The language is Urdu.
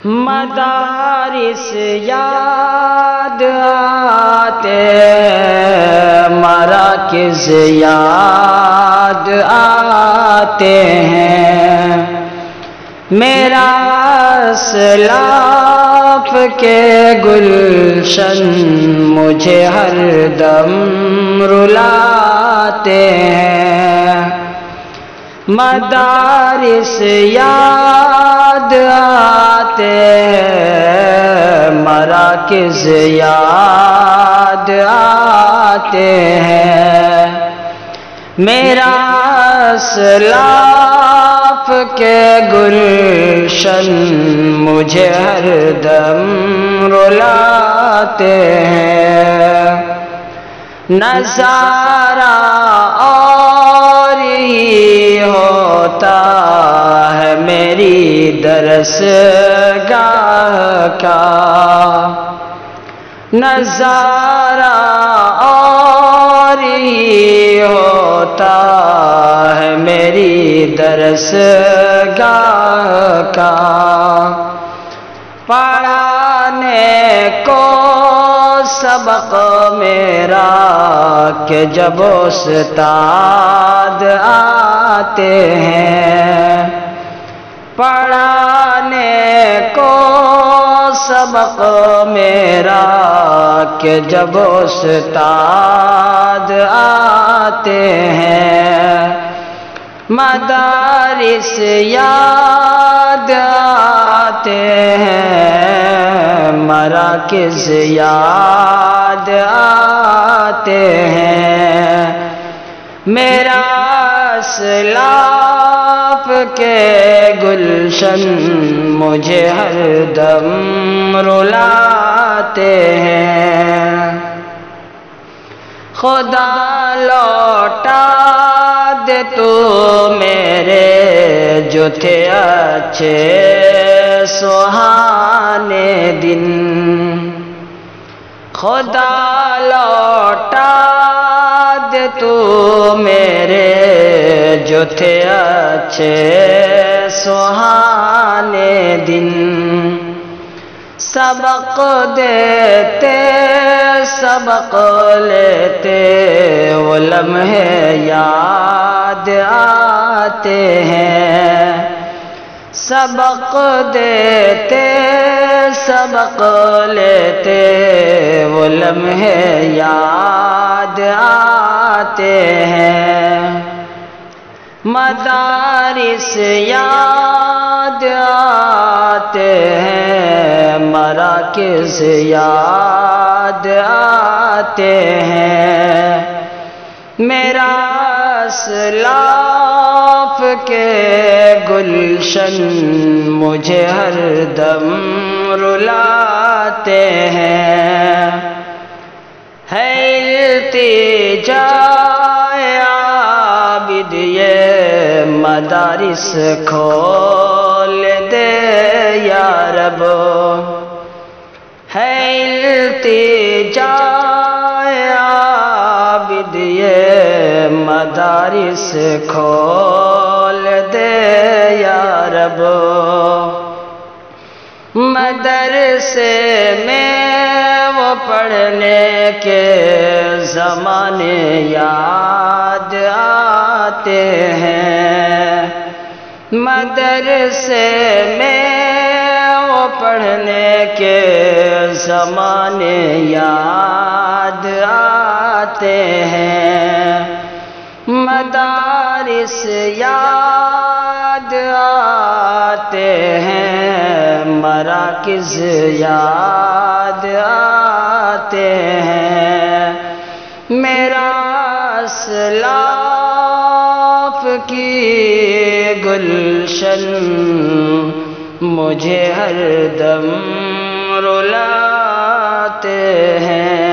مدارس یاد آتے مراکز یاد آتے ہیں، میرا اسلاف کے گلشن مجھے ہر دم رلاتے ہیں۔ مدارس یاد آتے ہیں، مراکز یاد آتے ہیں، میرا اسلاف کے گلشن مجھے ہر دم رلاتے ہیں۔ نظارہ اور ہی ہوتا ہے میری درسگاہ کا، نظارہ اور ہی ہوتا ہے میری درسگاہ کا، پڑھانے کو سبق میرا کہ جب استاد آتے ہیں، پڑھانے کو سبق میرا کہ جب استاد آتے ہیں، مدارس یاد آتے ہیں، مراکز یاد آتے ہیں، میرا اسلاف کے گلشن مجھے ہر دم رلاتے ہیں۔ خدا لوٹا دے تو میرے جو تھے اچھے سہانے دن، خدا لوٹا دے تو میرے جو تھے اچھے سہانے دن، سبق دیتے سبق لیتے وہ لمحے یاد آتے ہیں، سبق دیتے سبق لیتے وہ لمحے یاد آتے ہیں، مدارس یاد آتے ہیں، مراکز یاد آتے ہیں، میرا اسلاف کے گلشن مجھے ہر دم رلاتے ہیں۔ ہے التجا عابد یہ مدارس کھول دے یا رب، ہے التجا عابد یہ مدارس کھول دے یا رب، مدرسے میں وہ پڑھنے کے زمانے یاد آتے ہیں، مدرسے میں وہ پڑھنے کے زمانے یاد آتے ہیں، مدارس یاد آتے ہیں، مراکز یاد آتے ہیں، میرا اسلاف کی گلشن مجھے ہر دم رلاتے ہیں۔